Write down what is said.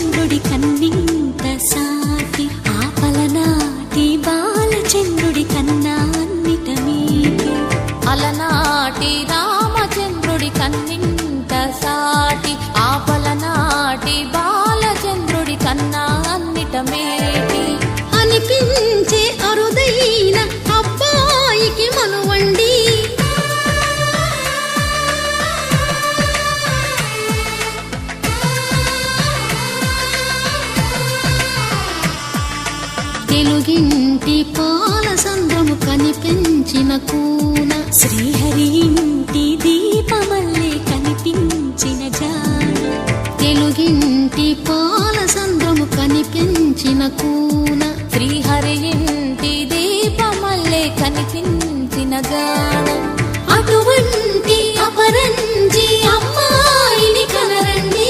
బాలచంద్రుడి కన్నింత సాటి ఆపలనాటి బాలచంద్రుడి కన్నా అన్నిట మీటి అలనాటి రామచంద్రుడి కన్నింత సాటి ఆపలనాటి బాలచంద్రుడి కన్నా అన్నిట మేటి అనిపించే అరుదైన అబ్బాయికి మనువండి తెలుగింటి పాలసంద్రము కనిపించిన కూన శ్రీహరి ఇంటి దీపమల్లే కనిపించిన జాన తెలుగింటి పాలసంద్రము కనిపించిన కూన శ్రీహరి ఇంటి దీపమల్లే కనిపించిన జాడ అటువంటి అపరంజి